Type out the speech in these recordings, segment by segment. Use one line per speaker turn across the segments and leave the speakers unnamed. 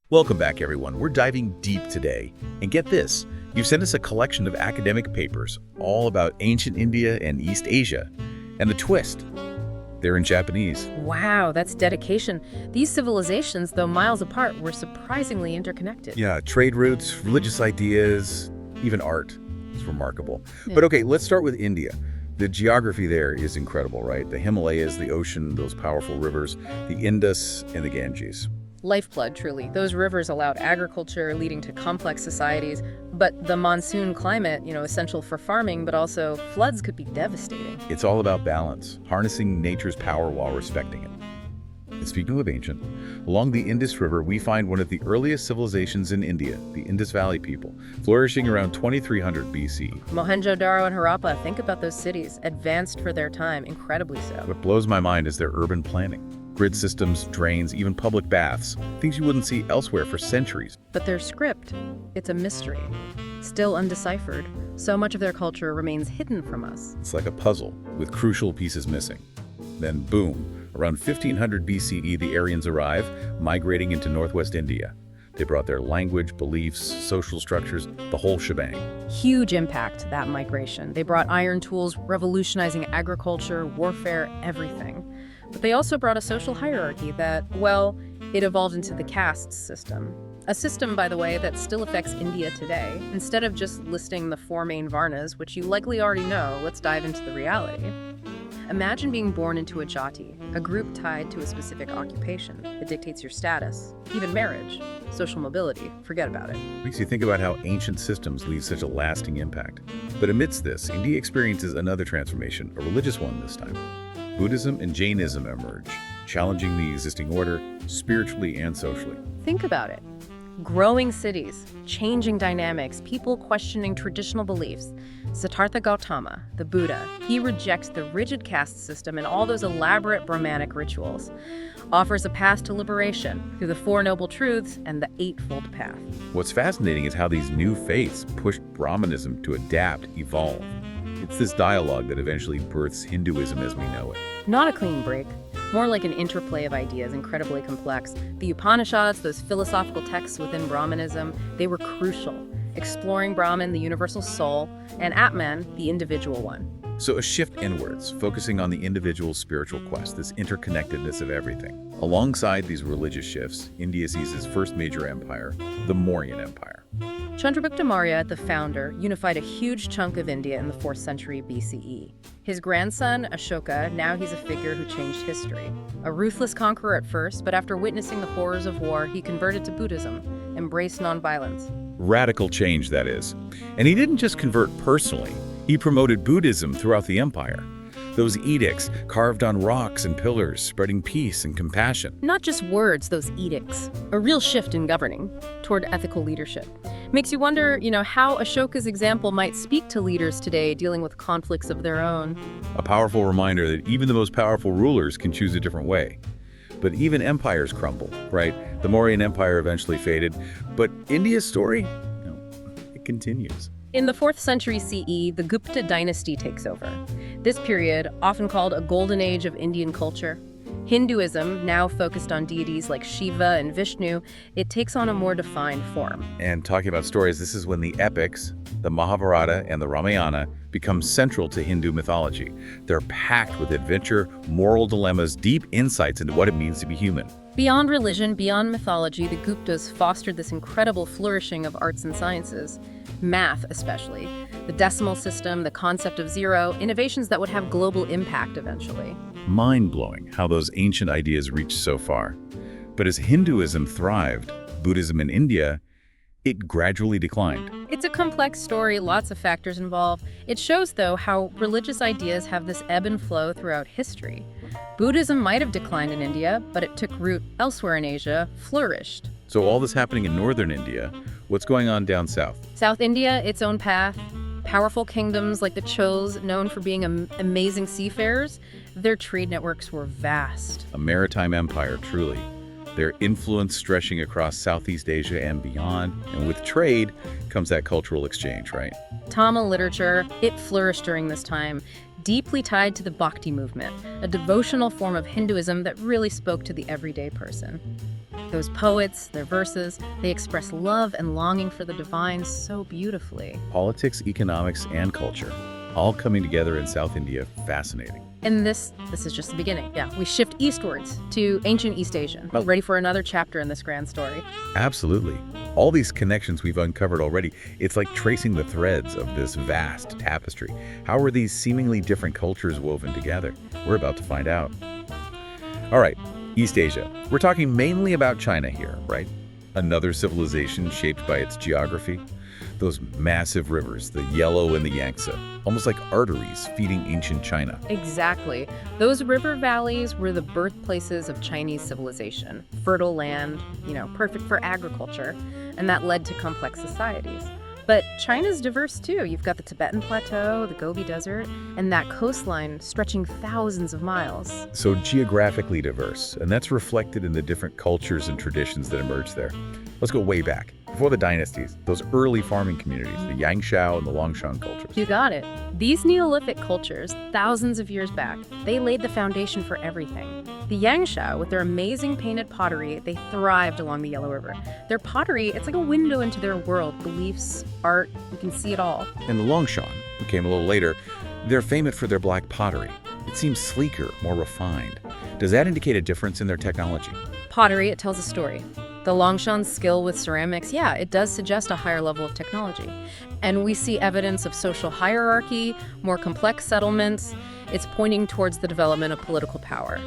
Welcome back, everyone. We're diving deep today. And get this, you've sent us a collection of academic papers all about ancient India and East Asia. And the twist, they're in Japanese.
Wow, that's dedication. These civilizations, though miles apart, were surprisingly interconnected.
Yeah, trade routes, religious ideas, even art. It's remarkable.
Yeah.
But okay, let's start with India. The geography there is incredible, right? The Himalayas, the ocean, those powerful rivers, the Indus and the Ganges.
Lifeblood, truly. Those rivers allowed agriculture, leading to complex societies. But the monsoon climate, essential for farming, but also floods could be devastating.
It's all about balance, harnessing nature's power while respecting it. And speaking of ancient, along the Indus River, we find one of the earliest civilizations in India, the Indus Valley people, flourishing around 2300 BC.
Mohenjo-daro and Harappa, think about those cities, advanced for their time, incredibly so.
What blows my mind is their urban planning. Grid systems, drains, even public baths, things you wouldn't see elsewhere for centuries.
But their script, it's a mystery, still undeciphered. So much of their culture remains hidden from us.
It's like a puzzle with crucial pieces missing. Then boom, around 1500 BCE, the Aryans arrive, migrating into northwest India. They brought their language, beliefs, social structures, the whole shebang.
Huge impact, that migration. They brought iron tools, revolutionizing agriculture, warfare, everything. But they also brought a social hierarchy that, well, it evolved into the caste system. A system, by the way, that still affects India today. Instead of just listing the four main varnas, which you likely already know, let's dive into the reality. Imagine being born into a jati, a group tied to a specific occupation. It dictates your status, even marriage, social mobility, forget about it.
Makes you think about how ancient systems leave such a lasting impact. But amidst this, India experiences another transformation, a religious one this time. Buddhism and Jainism emerge, challenging the existing order, spiritually and socially.
Think about it. Growing cities, changing dynamics, people questioning traditional beliefs. Siddhartha Gautama, the Buddha, he rejects the rigid caste system and all those elaborate Brahmanic rituals, offers a path to liberation through the Four Noble Truths and the Eightfold Path.
What's fascinating is how these new faiths pushed Brahmanism to adapt, evolve. It's this dialogue that eventually births Hinduism as we know it.
Not a clean break, more like an interplay of ideas, incredibly complex. The Upanishads, those philosophical texts within Brahmanism, they were crucial, exploring Brahman, the universal soul, and Atman, the individual one.
So a shift inwards, focusing on the individual's spiritual quest, this interconnectedness of everything. Alongside these religious shifts, India sees its first major empire, the Mauryan Empire.
Chandragupta Maurya, the founder, unified a huge chunk of India in the 4th century BCE. His grandson, Ashoka, now he's a figure who changed history. A ruthless conqueror at first, but after witnessing the horrors of war, he converted to Buddhism, embraced nonviolence.
Radical change, that is. And he didn't just convert personally, he promoted Buddhism throughout the empire. Those edicts carved on rocks and pillars, spreading peace and compassion.
Not just words, those edicts. A real shift in governing toward ethical leadership. Makes you wonder, how Ashoka's example might speak to leaders today dealing with conflicts of their own.
A powerful reminder that even the most powerful rulers can choose a different way. But even empires crumble, right? The Mauryan Empire eventually faded, but India's story, it continues.
In the 4th century CE, the Gupta dynasty takes over. This period, often called a golden age of Indian culture, Hinduism, now focused on deities like Shiva and Vishnu, it takes on a more defined form.
And talking about stories, this is when the epics, the Mahabharata and the Ramayana, become central to Hindu mythology. They're packed with adventure, moral dilemmas, deep insights into what it means to be human.
Beyond religion, beyond mythology, the Guptas fostered this incredible flourishing of arts and sciences. Math, especially. The decimal system, the concept of zero, innovations that would have global impact eventually.
Mind-blowing how those ancient ideas reached so far. But as Hinduism thrived, Buddhism in India, it gradually declined.
It's a complex story, lots of factors involved. It shows, though, how religious ideas have this ebb and flow throughout history. Buddhism might have declined in India, but it took root elsewhere in Asia, flourished.
So all this happening in northern India, what's going on down south?
South India, its own path. Powerful kingdoms like the Chols, known for being amazing seafarers, their trade networks were vast.
A maritime empire, truly. Their influence stretching across Southeast Asia and beyond. And with trade comes that cultural exchange, right?
Tamil literature, it flourished during this time, deeply tied to the Bhakti movement, a devotional form of Hinduism that really spoke to the everyday person. Those poets, their verses, they express love and longing for the divine so beautifully.
Politics, economics, and culture, all coming together in South India. Fascinating.
And this is just the beginning. Yeah, we shift eastwards to ancient East Asia.
Oh.
Ready for another chapter in this grand story.
Absolutely. All these connections we've uncovered already, it's like tracing the threads of this vast tapestry. How are these seemingly different cultures woven together? We're about to find out. All right, East Asia. We're talking mainly about China here, right? Another civilization shaped by its geography. Those massive rivers, the Yellow and the Yangtze, almost like arteries feeding ancient China.
Exactly. Those river valleys were the birthplaces of Chinese civilization. Fertile land, perfect for agriculture, and that led to complex societies. But China's diverse too. You've got the Tibetan Plateau, the Gobi Desert, and that coastline stretching thousands of miles.
So geographically diverse, and that's reflected in the different cultures and traditions that emerged there. Let's go way back. Before the dynasties, those early farming communities, the Yangshao and the Longshan cultures.
You got it. These Neolithic cultures, thousands of years back, they laid the foundation for everything. The Yangshao, with their amazing painted pottery, they thrived along the Yellow River. Their pottery, it's like a window into their world, beliefs, art, you can see it all.
And the Longshan, who came a little later, they're famous for their black pottery. It seems sleeker, more refined. Does that indicate a difference in their technology?
Pottery, it tells a story. The Longshan's skill with ceramics, yeah, it does suggest a higher level of technology. And we see evidence of social hierarchy, more complex settlements. It's pointing towards the development of political power.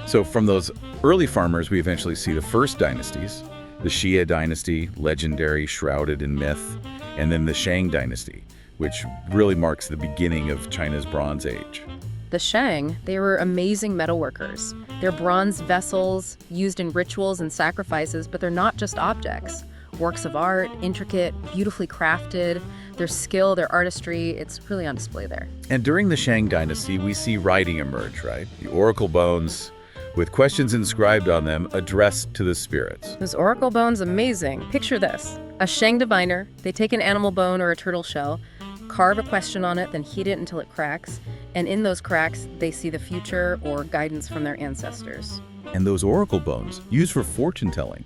So from those early farmers, we eventually see the first dynasties, the Xia dynasty, legendary, shrouded in myth, and then the Shang dynasty, which really marks the beginning of China's Bronze Age.
The Shang, they were amazing metalworkers. They're bronze vessels used in rituals and sacrifices, but they're not just objects. Works of art, intricate, beautifully crafted. Their skill, their artistry, it's really on display there.
And during the Shang dynasty, we see writing emerge, right? The oracle bones, with questions inscribed on them addressed to the spirits.
Those oracle bones, amazing. Picture this. A Shang diviner, they take an animal bone or a turtle shell, carve a question on it, then heat it until it cracks. And in those cracks, they see the future or guidance from their ancestors.
And those oracle bones, used for fortune telling,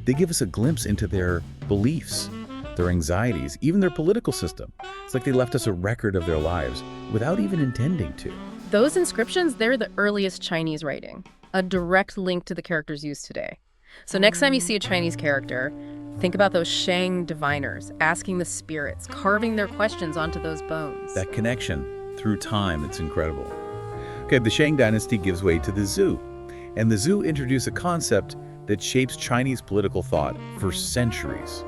they give us a glimpse into their beliefs, their anxieties, even their political system. It's like they left us a record of their lives without even intending to.
Those inscriptions, they're the earliest Chinese writing, a direct link to the characters used today. So next time you see a Chinese character, think about those Shang diviners, asking the spirits, carving their questions onto those bones.
That connection through time, it's incredible. Okay, the Shang dynasty gives way to the Zhou, and the Zhou introduce a concept that shapes Chinese political thought for centuries.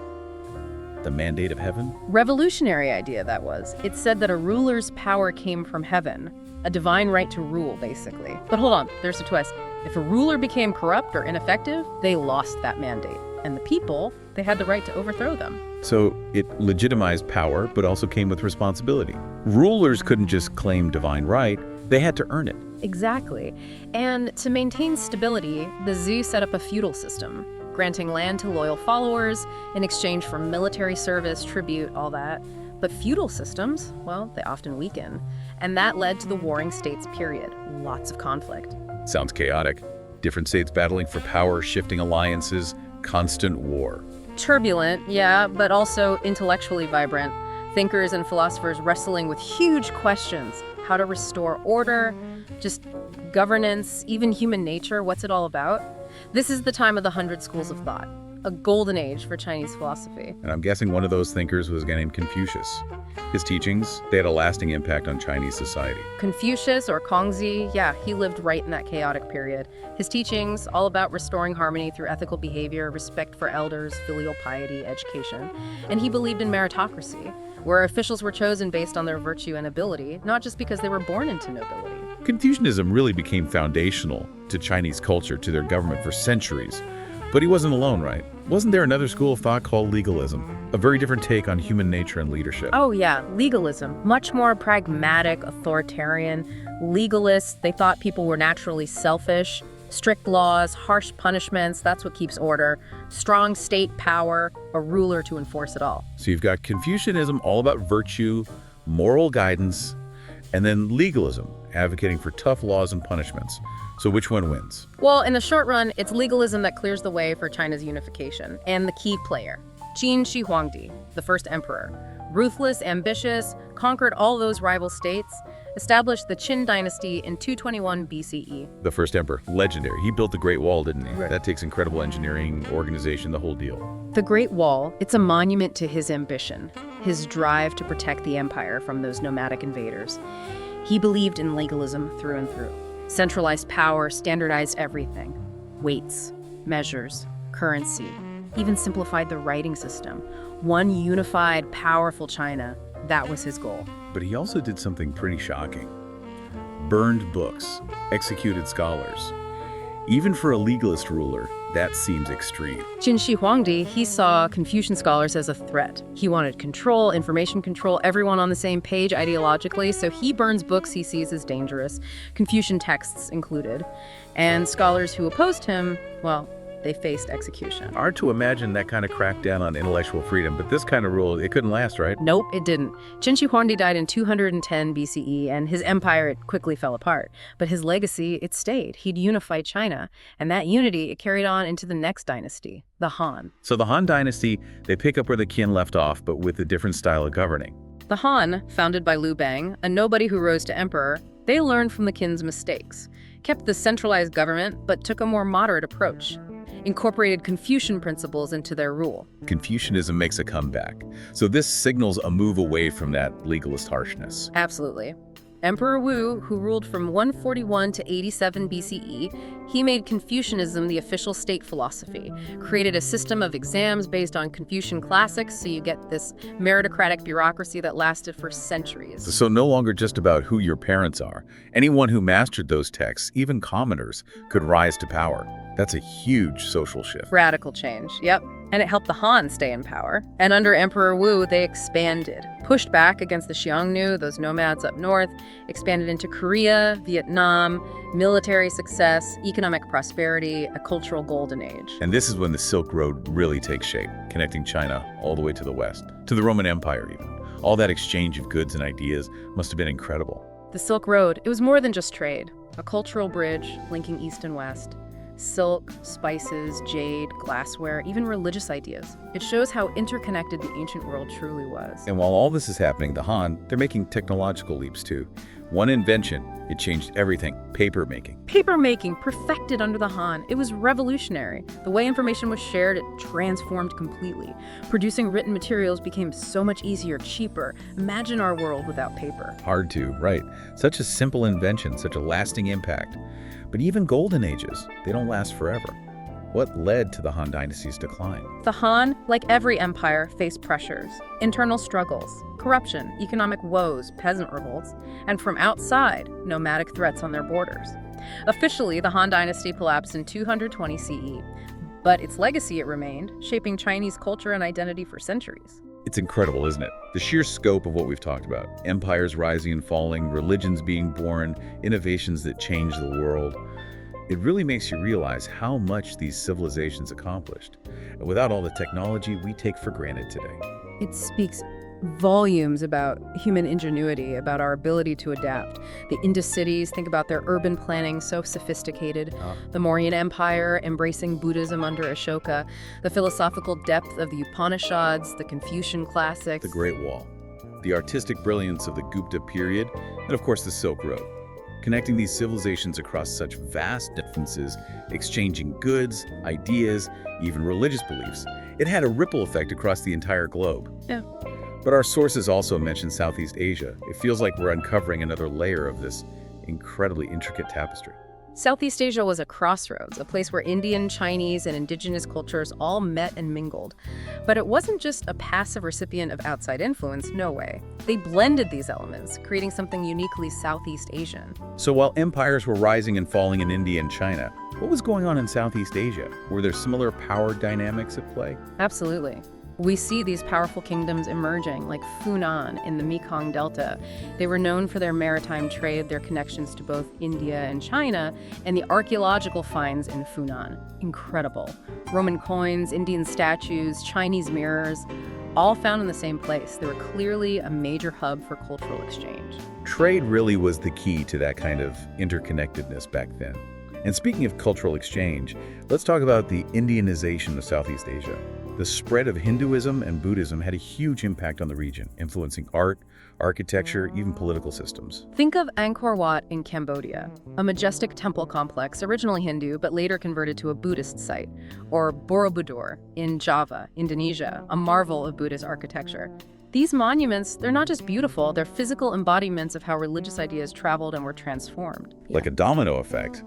The mandate of heaven?
Revolutionary idea that was. It said that a ruler's power came from heaven, a divine right to rule, basically. But hold on, there's a twist. If a ruler became corrupt or ineffective, they lost that mandate. And the people, they had the right to overthrow them.
So it legitimized power, but also came with responsibility. Rulers couldn't just claim divine right, they had to earn it.
Exactly. And to maintain stability, the Zhou set up a feudal system, granting land to loyal followers in exchange for military service, tribute, all that. But feudal systems, well, they often weaken. And that led to the Warring States period. Lots of conflict.
Sounds chaotic. Different states battling for power, shifting alliances, constant war.
Turbulent, yeah, but also intellectually vibrant. Thinkers and philosophers wrestling with huge questions. How to restore order, just governance, even human nature, what's it all about? This is the time of the 100 schools of thought, a golden age for Chinese philosophy.
And I'm guessing one of those thinkers was a guy named Confucius. His teachings, they had a lasting impact on Chinese society.
Confucius, or Kongzi, yeah, he lived right in that chaotic period. His teachings, all about restoring harmony through ethical behavior, respect for elders, filial piety, education. And he believed in meritocracy, where officials were chosen based on their virtue and ability, not just because they were born into nobility.
Confucianism really became foundational to Chinese culture, to their government for centuries. But he wasn't alone, right? Wasn't there another school of thought called legalism? A very different take on human nature and leadership.
Oh yeah, legalism. Much more pragmatic, authoritarian. Legalists, they thought people were naturally selfish. Strict laws, harsh punishments, that's what keeps order. Strong state power, a ruler to enforce it all.
So you've got Confucianism, all about virtue, moral guidance, and then legalism, advocating for tough laws and punishments. So which one wins?
Well, in the short run, it's legalism that clears the way for China's unification. And the key player, Qin Shi Huangdi, the first emperor. Ruthless, ambitious, conquered all those rival states, established the Qin dynasty in 221 BCE.
The first emperor, legendary. He built the Great Wall, didn't he?
Right.
That takes incredible engineering, organization, the whole deal.
The Great Wall, it's a monument to his ambition, his drive to protect the empire from those nomadic invaders. He believed in legalism through and through. Centralized power, standardized everything. Weights, measures, currency, even simplified the writing system. One unified, powerful China, that was his goal.
But he also did something pretty shocking. Burned books, executed scholars. Even for a legalist ruler, that seems extreme.
Qin Shi Huangdi, he saw Confucian scholars as a threat. He wanted control, information control, everyone on the same page ideologically, so he burns books he sees as dangerous, Confucian texts included. And scholars who opposed him, well, they faced execution.
Hard to imagine that kind of crackdown on intellectual freedom, but this kind of rule, it couldn't last, right?
Nope, it didn't. Qin Shi Huangdi died in 210 BCE, and his empire, it quickly fell apart. But his legacy, it stayed. He'd unified China, and that unity, it carried on into the next dynasty, the Han.
So the Han dynasty, they pick up where the Qin left off, but with a different style of governing.
The Han, founded by Liu Bang, a nobody who rose to emperor, they learned from the Qin's mistakes, kept the centralized government, but took a more moderate approach. Incorporated Confucian principles into their rule.
Confucianism makes a comeback. So this signals a move away from that legalist harshness.
Absolutely. Emperor Wu, who ruled from 141 to 87 BCE, he made Confucianism the official state philosophy, created a system of exams based on Confucian classics, so you get this meritocratic bureaucracy that lasted for centuries.
So no longer just about who your parents are. Anyone who mastered those texts, even commoners, could rise to power. That's a huge social shift.
Radical change, yep. And it helped the Han stay in power. And under Emperor Wu, they expanded, pushed back against the Xiongnu, those nomads up north, expanded into Korea, Vietnam, military success, economic prosperity, a cultural golden age.
And this is when the Silk Road really takes shape, connecting China all the way to the west, to the Roman Empire even. All that exchange of goods and ideas must have been incredible.
The Silk Road, it was more than just trade, a cultural bridge linking east and west. Silk, spices, jade, glassware, even religious ideas. It shows how interconnected the ancient world truly was.
And while all this is happening, the Han, they're making technological leaps too. One invention, it changed everything, paper making.
Paper making, perfected under the Han. It was revolutionary. The way information was shared, it transformed completely. Producing written materials became so much easier, cheaper. Imagine our world without paper.
Hard to, right? Such a simple invention, such a lasting impact. But even golden ages, they don't last forever. What led to the Han dynasty's decline?
The Han, like every empire, faced pressures, internal struggles, corruption, economic woes, peasant revolts, and from outside, nomadic threats on their borders. Officially, the Han dynasty collapsed in 220 CE, but its legacy it remained, shaping Chinese culture and identity for centuries.
It's incredible, isn't it? The sheer scope of what we've talked about. Empires rising and falling, religions being born, innovations that changed the world. It really makes you realize how much these civilizations accomplished, and without all the technology we take for granted today.
It speaks volumes about human ingenuity, about our ability to adapt. The Indus cities, think about their urban planning, so sophisticated. The Mauryan Empire, embracing Buddhism under Ashoka. The philosophical depth of the Upanishads, the Confucian classics.
The Great Wall. The artistic brilliance of the Gupta period, and of course the Silk Road. Connecting these civilizations across such vast differences, exchanging goods, ideas, even religious beliefs. It had a ripple effect across the entire globe.
Yeah.
But our sources also mention Southeast Asia. It feels like we're uncovering another layer of this incredibly intricate tapestry.
Southeast Asia was a crossroads, a place where Indian, Chinese, and indigenous cultures all met and mingled. But it wasn't just a passive recipient of outside influence, no way. They blended these elements, creating something uniquely Southeast Asian.
So while empires were rising and falling in India and China, what was going on in Southeast Asia? Were there similar power dynamics at play?
Absolutely. We see these powerful kingdoms emerging, like Funan in the Mekong Delta. They were known for their maritime trade, their connections to both India and China, and the archaeological finds in Funan. Incredible. Roman coins, Indian statues, Chinese mirrors. all found in the same place. They were clearly a major hub for cultural exchange.
Trade really was the key to that kind of interconnectedness back then. And speaking of cultural exchange, let's talk about the Indianization of Southeast Asia. The spread of Hinduism and Buddhism had a huge impact on the region, influencing art, architecture, even political systems.
Think of Angkor Wat in Cambodia, a majestic temple complex originally Hindu but later converted to a Buddhist site, or Borobudur in Java, Indonesia, a marvel of Buddhist architecture. These monuments, they're not just beautiful, they're physical embodiments of how religious ideas traveled and were transformed.
Like a domino effect.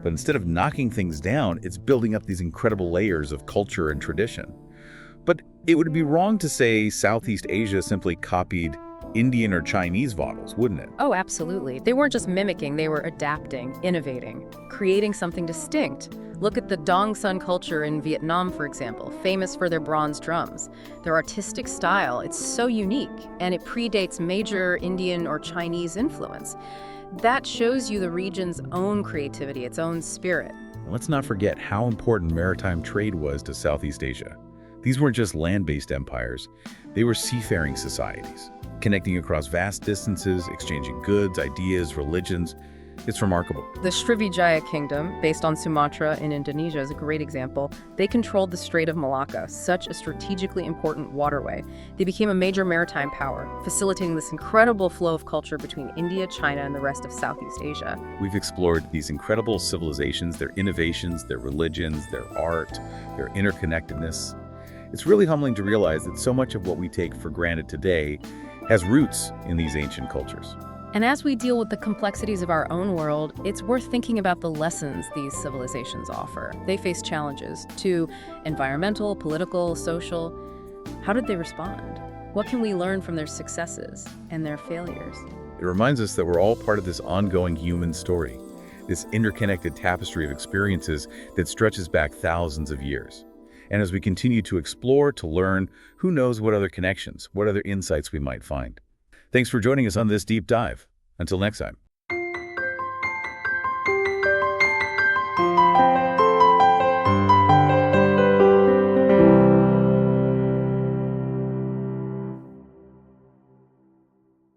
But instead of knocking things down, it's building up these incredible layers of culture and tradition. But it would be wrong to say Southeast Asia simply copied Indian or Chinese models, wouldn't it?
Oh, absolutely. They weren't just mimicking, they were adapting, innovating, creating something distinct. Look at the Dong Son culture in Vietnam, for example, famous for their bronze drums. Their artistic style, it's so unique, and it predates major Indian or Chinese influence. That shows you the region's own creativity, its own spirit.
Let's not forget how important maritime trade was to Southeast Asia. These weren't just land-based empires, they were seafaring societies, connecting across vast distances, exchanging goods, ideas, religions. It's remarkable.
The Srivijaya Kingdom, based on Sumatra in Indonesia, is a great example. They controlled the Strait of Malacca, such a strategically important waterway. They became a major maritime power, facilitating this incredible flow of culture between India, China, and the rest of Southeast Asia.
We've explored these incredible civilizations, their innovations, their religions, their art, their interconnectedness. It's really humbling to realize that so much of what we take for granted today has roots in these ancient cultures.
And as we deal with the complexities of our own world, it's worth thinking about the lessons these civilizations offer. They face challenges to environmental, political, social. How did they respond? What can we learn from their successes and their failures?
It reminds us that we're all part of this ongoing human story, this interconnected tapestry of experiences that stretches back thousands of years. And as we continue to explore, to learn, who knows what other connections, what other insights we might find. Thanks for joining us on this deep dive. Until next time.